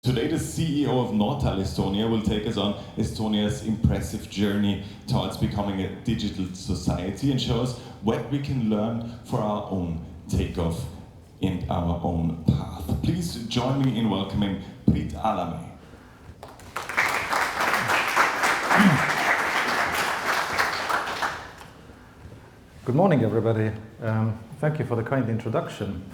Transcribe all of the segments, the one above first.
Today, the CEO of Nortal Estonia will take us on Estonia's impressive journey towards becoming a digital society and show us what we can learn for our own takeoff in our own path. Please join me in welcoming Priit Alamäe. Good morning, everybody. Thank you for the kind introduction.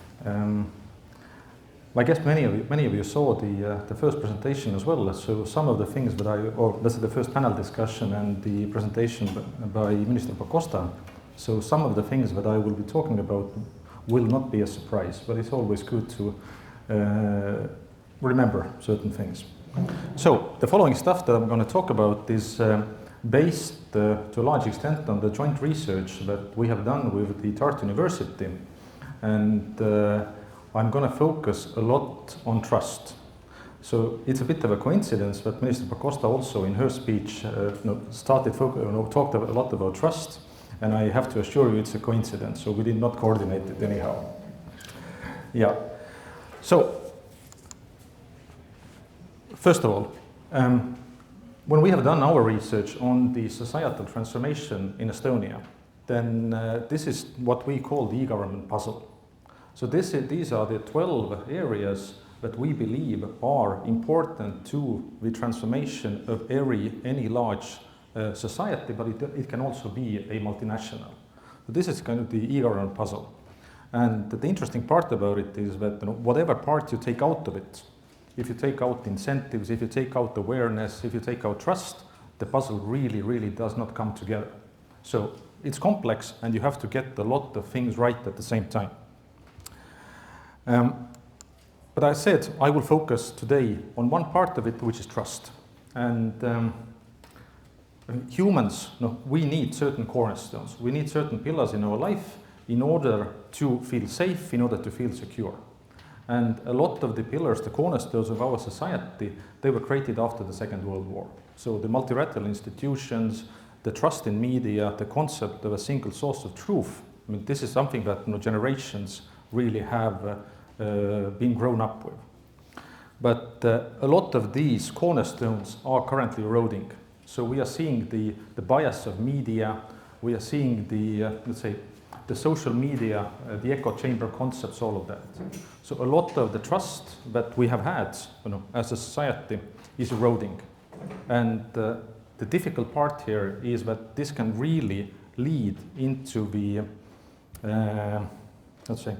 I guess many of you saw the first presentation as well. So some of the things that this is the first panel discussion and the presentation by Minister Pakosta. So some of the things that I will be talking about will not be a surprise, but it's always good to remember certain things. So the following stuff that I'm going to talk about is based to a large extent on the joint research that we have done with the Tartu University, and I'm going to focus a lot on trust. So it's a bit of a coincidence that Minister Pakosta also in her speech talked a lot about trust, and I have to assure you it's a coincidence, so we did not coordinate it anyhow. Yeah. So first of all, when we have done our research on the societal transformation in Estonia, then this is what we call the e-government puzzle. So these are the 12 areas that we believe are important to the transformation of any large society, but it can also be a multinational. So this is kind of the e-government puzzle. And the interesting part about it is that whatever part you take out of it, if you take out incentives, if you take out awareness, if you take out trust, the puzzle really, really does not come together. So it's complex and you have to get a lot of things right at the same time. But I said I will focus today on one part of it, which is trust. And humans, we need certain cornerstones. We need certain pillars in our life in order to feel safe, in order to feel secure. And a lot of the pillars, the cornerstones of our society, they were created after the Second World War. So the multilateral institutions, the trust in media, the concept of a single source of truth, I mean, this is something that generations really have been grown up with. But a lot of these cornerstones are currently eroding. So we are seeing the bias of media, we are seeing let's say, the social media, the echo chamber concepts, all of that. So a lot of the trust that we have had as a society is eroding. And the difficult part here is that this can really lead into the, let's say,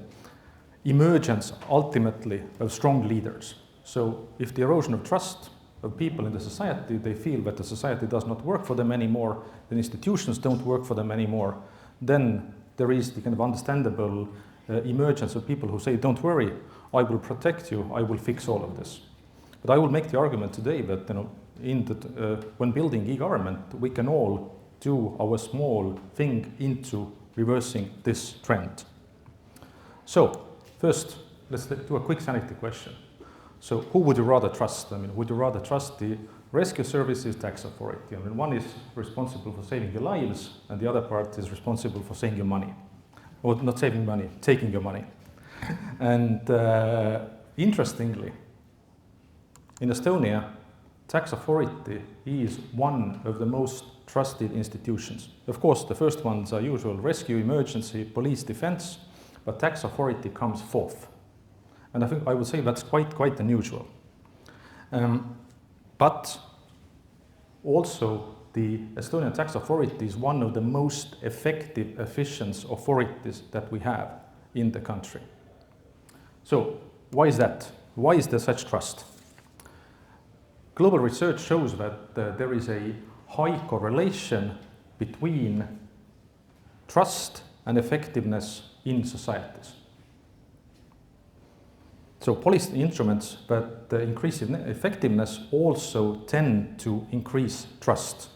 emergence ultimately of strong leaders. So if the erosion of trust of people in the society, they feel that the society does not work for them anymore, the institutions don't work for them anymore, then there is the kind of understandable emergence of people who say, don't worry, I will protect you, I will fix all of this. But I will make the argument today that when building e-government, we can all do our small thing into reversing this trend. So first, let's do a quick sanity question. So who would you rather trust? I mean, would you rather trust the rescue services, tax authority? I mean, one is responsible for saving your lives, and the other part is responsible for saving your money. Or not saving money, taking your money. And interestingly, in Estonia, tax authority is one of the most trusted institutions. Of course, the first ones are usual rescue, emergency, police, defense, but tax authority comes fourth. And I think I would say that's quite unusual. But also the Estonian tax authority is one of the most effective, efficient authorities that we have in the country. So why is that? Why is there such trust? Global research shows that there is a high correlation between trust and effectiveness in societies. So policy instruments that increase effectiveness also tend to increase trust.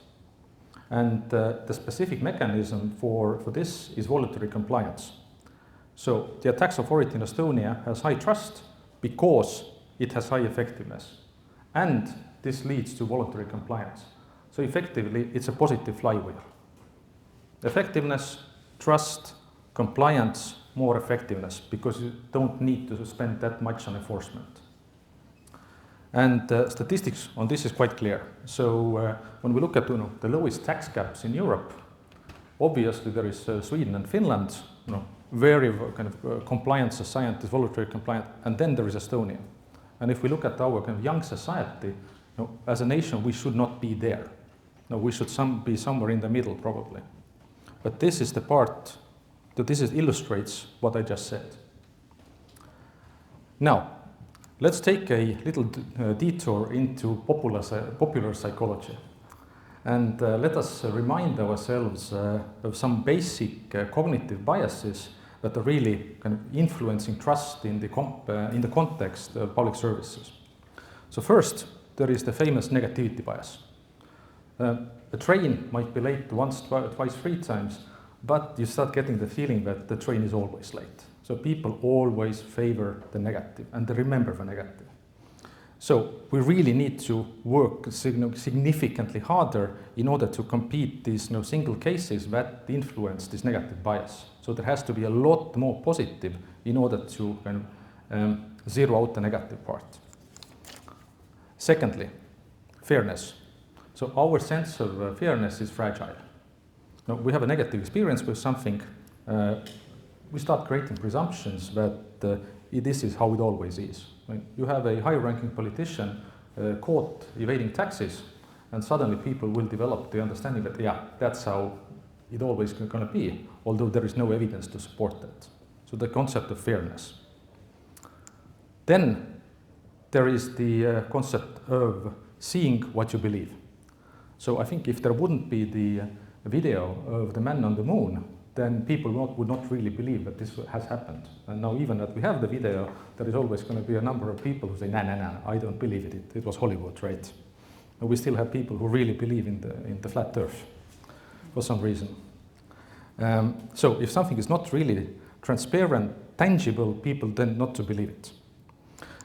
And the specific mechanism for this is voluntary compliance. So the tax authority in Estonia has high trust because it has high effectiveness. And this leads to voluntary compliance. So effectively, it's a positive flywheel. Effectiveness, trust, compliance, more effectiveness, because you don't need to spend that much on enforcement. And statistics on this is quite clear. So when we look at the lowest tax gaps in Europe, obviously there is Sweden and Finland, very kind of compliant societies, voluntary compliant, and then there is Estonia. And if we look at our kind of young society, as a nation we should not be there. No, we should be somewhere in the middle probably. But this is the part that illustrates what I just said. Now, let's take a little detour into popular psychology. And let us remind ourselves of some basic cognitive biases that are really kind of influencing trust in the context of public services. So first, there is the famous negativity bias. A train might be late once, twice, 3 times, but you start getting the feeling that the train is always late. So people always favor the negative and they remember the negative. So we really need to work significantly harder in order to compete these single cases that influence this negative bias. So there has to be a lot more positive in order to kind of, zero out the negative part. Secondly, fairness. So our sense of fairness is fragile. Now, we have a negative experience with something, we start creating presumptions that this is how it always is. You have a high-ranking politician caught evading taxes, and suddenly people will develop the understanding that, yeah, that's how it always going to be, although there is no evidence to support that. So the concept of fairness. Then there is the concept of seeing what you believe. So I think if there wouldn't be the video of the man on the moon, then people would not really believe that this has happened. And now even that we have the video, there is always going to be a number of people who say, no, I don't believe it. It was Hollywood, right? And we still have people who really believe in the flat earth for some reason. So if something is not really transparent, tangible, people tend not to believe it.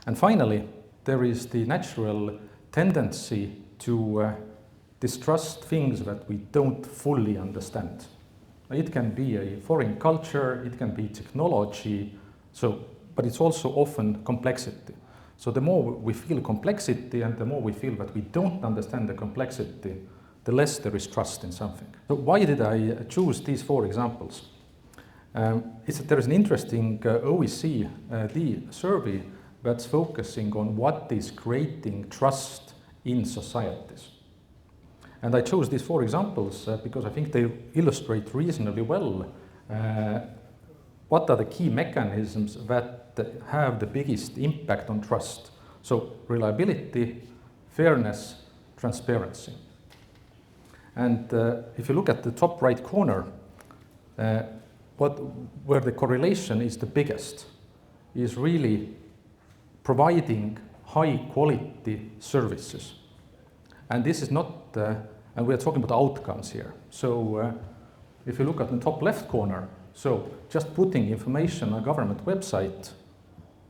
And finally, there is the natural tendency to distrust things that we don't fully understand. It can be a foreign culture, it can be technology, but it's also often complexity. So the more we feel complexity and the more we feel that we don't understand the complexity, the less there is trust in something. So why did I choose these 4 examples? There is an interesting OECD survey that's focusing on what is creating trust in societies. And I chose these 4 examples because I think they illustrate reasonably well what are the key mechanisms that have the biggest impact on trust. So reliability, fairness, transparency. And if you look at the top right corner, where the correlation is the biggest is really providing high quality services. And this is not, and we are talking about outcomes here. So if you look at the top left corner, so just putting information on a government website,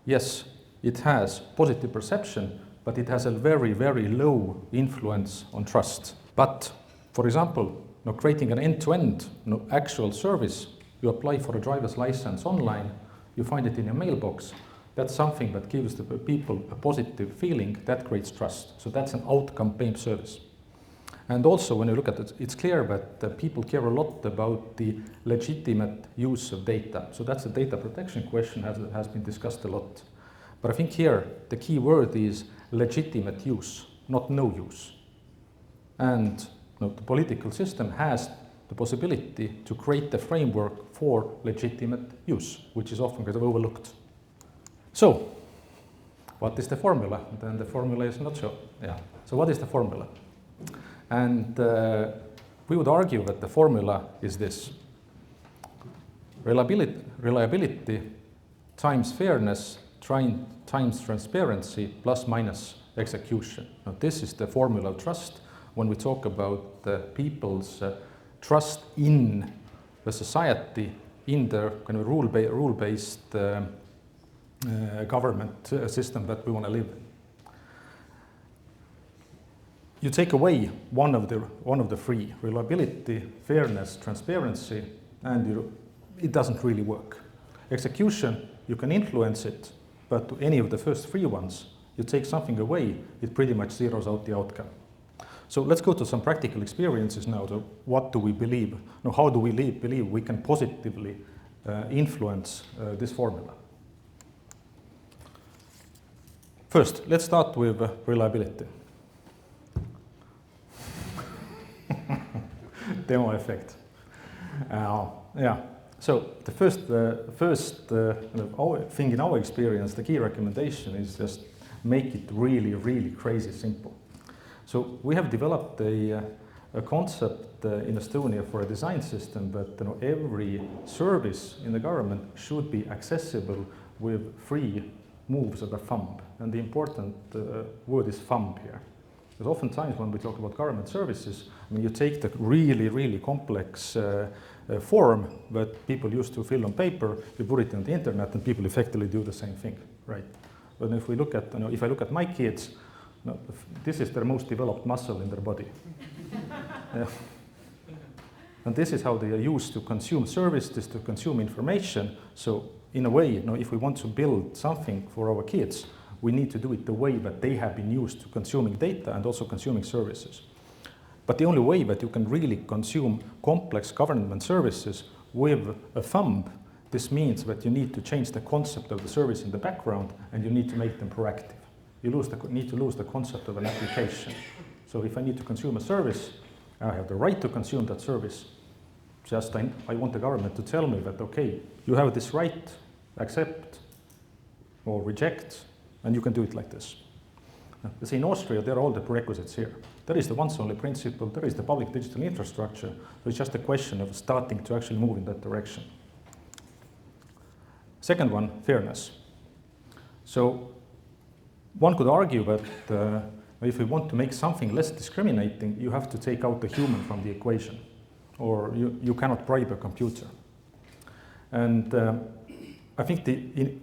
yes, it has positive perception, but it has a very, very low influence on trust. But for example, creating an end-to-end actual service, you apply for a driver's license online, you find it in your mailbox, that's something that gives the people a positive feeling, that creates trust. So that's an outcome-based service. And also when you look at it, it's clear that people care a lot about the legitimate use of data. So that's a data protection question that has been discussed a lot. But I think here the key word is legitimate use, not no use. And the political system has the possibility to create the framework for legitimate use, which is often kind of overlooked. So, what is the formula? Then the formula is not so, yeah. So what is the formula? And we would argue that the formula is this. Reliability times fairness times transparency plus minus execution. Now this is the formula of trust when we talk about the people's trust in the society, in the kind of rule-based government system that we want to live in. You take away one of the 3, reliability, fairness, transparency, and it doesn't really work. Execution, you can influence it, but any of the first 3 ones, You take something away, it pretty much zeroes out the outcome. So let's go to some practical experiences now. So what do we believe? Now, how do we believe we can positively influence this formula? First, let's start with reliability. Demo effect. Yeah. So the first thing in our experience, the key recommendation is just make it really, really crazy simple. So we have developed a concept in Estonia for a design system that every service in the government should be accessible with 3 moves of a thumb. And the important word is thumb here. Because oftentimes when we talk about government services, I mean, you take the really, really complex form that people used to fill on paper, you put it on the internet, and people effectively do the same thing, right? But if we look at, if I look at my kids, this is their most developed muscle in their body. Yeah. And this is how they are used to consume services, to consume information. So in a way, if we want to build something for our kids, we need to do it the way that they have been used to consuming data and also consuming services. But the only way that you can really consume complex government services with a thumb, this means that you need to change the concept of the service in the background and you need to make them proactive. You need to lose the concept of an application. So if I need to consume a service, I have the right to consume that service. Just I want the government to tell me that, okay, you have this right, accept or reject, and you can do it like this. Now, in Austria, there are all the prerequisites here. There is the once-only principle, there is the public digital infrastructure, so it's just a question of starting to actually move in that direction. Second one, fairness. So one could argue that if we want to make something less discriminating, you have to take out the human from the equation, or you cannot bribe a computer. And I think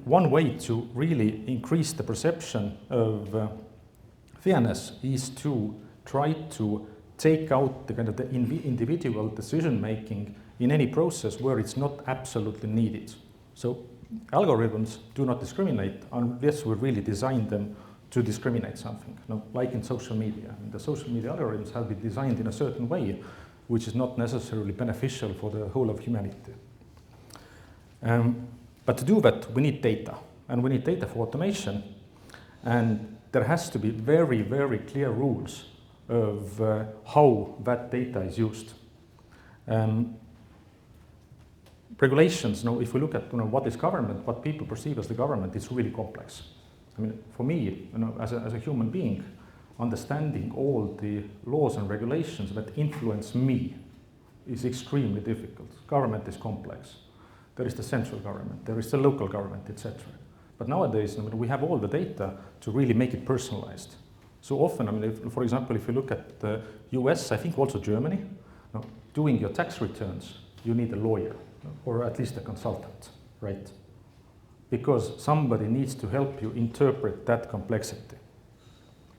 one way to really increase the perception of fairness is to try to take out the kind of the individual decision-making in any process where it's not absolutely needed. So algorithms do not discriminate unless we really design them to discriminate something. Like in social media. I mean, the social media algorithms have been designed in a certain way which is not necessarily beneficial for the whole of humanity. But to do that, we need data. And we need data for automation. And there has to be very, very clear rules of how that data is used. Regulations, if we look at what is government, what people perceive as the government, it's really complex. I mean, for me, as a human being, understanding all the laws and regulations that influence me is extremely difficult. Government is complex. There is the central government, there is the local government, etc. But nowadays, we have all the data to really make it personalized. So often, for example, if you look at the US, I think also Germany, doing your tax returns, you need a lawyer, or at least a consultant, right? Because somebody needs to help you interpret that complexity.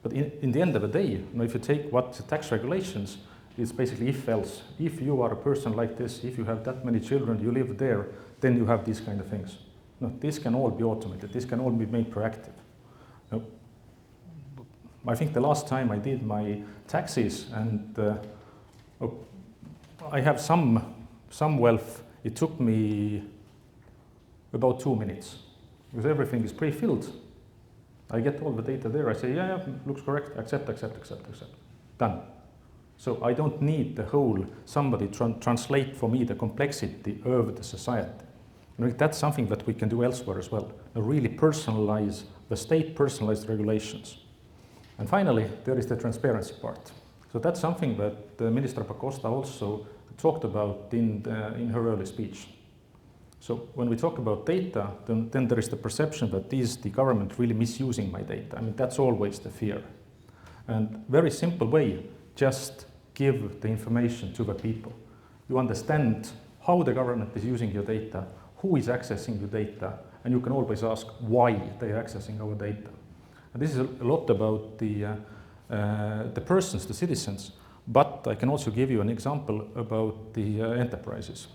But in the end of the day, if you take what the tax regulations, it's basically if-else. If you are a person like this, if you have that many children, you live there, then you have these kind of things. No, this can all be automated. This can all be made proactive. No. I think the last time I did my taxes and I have some wealth, it took me about 2 minutes because everything is pre-filled. I get all the data there. I say, yeah, looks correct. Accept. Done. So I don't need the whole somebody translate for me the complexity of the society. That's something that we can do elsewhere as well. Really personalize the state, personalized regulations. And finally, there is the transparency part. So that's something that Minister Pakosta also talked about in her early speech. So when we talk about data, then there is the perception that is the government really misusing my data. I mean, that's always the fear. And very simple way, just give the information to the people. You understand how the government is using your data, who is accessing your data, and you can always ask why they are accessing our data. And this is a lot about the persons, the citizens, but I can also give you an example about the enterprises.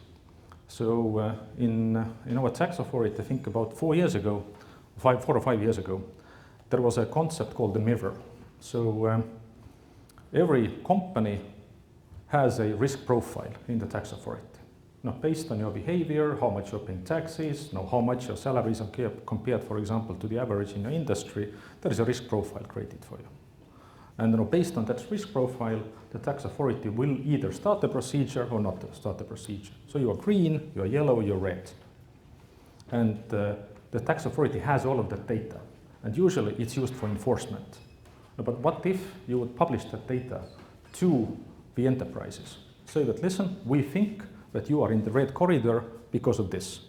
So in our tax authority, I think about 4 or 5 years ago, there was a concept called the mirror. So every company has a risk profile in the tax authority. Now, based on your behavior, how much you're paying taxes, how much your salaries are compared, for example, to the average in your industry, there is a risk profile created for you. And based on that risk profile, the tax authority will either start the procedure or not start the procedure. So you are green, you are yellow, you're red. And the tax authority has all of that data. And usually it's used for enforcement. But what if you would publish that data to the enterprises? Say that, listen, we think that you are in the red corridor because of this.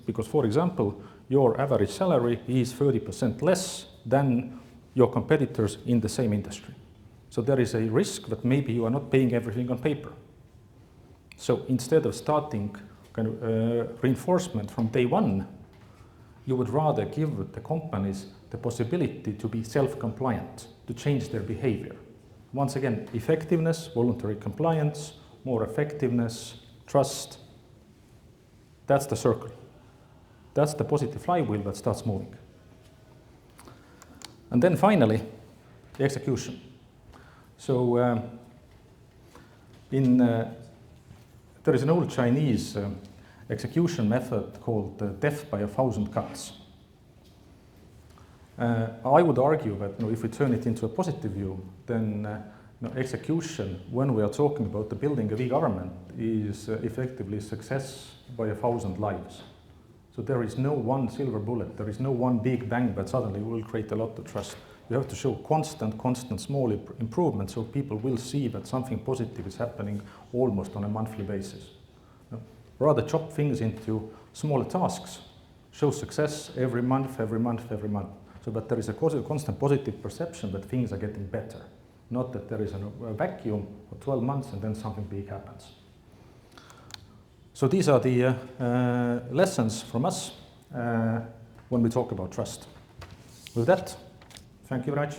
Because, for example, your average salary is 30% less than your competitors in the same industry. So there is a risk that maybe you are not paying everything on paper. So instead of starting kind of reinforcement from day one, you would rather give the companies the possibility to be self-compliant, to change their behavior. Once again, effectiveness, voluntary compliance, more effectiveness, trust. That's the circle. That's the positive flywheel that starts moving. And then finally, the execution. So there is an old Chinese execution method called death by 1,000 cuts. I would argue that if we turn it into a positive view, then execution, when we are talking about the building of e-government, is effectively success by 1,000 lives. So there is no one silver bullet, there is no one big bang that suddenly will create a lot of trust. You have to show constant small improvement so people will see that something positive is happening almost on a monthly basis. Rather chop things into smaller tasks, show success every month, so that there is a constant positive perception that things are getting better, not that there is a vacuum for 12 months and then something big happens. So these are the lessons from us when we talk about trust. With that, thank you very much.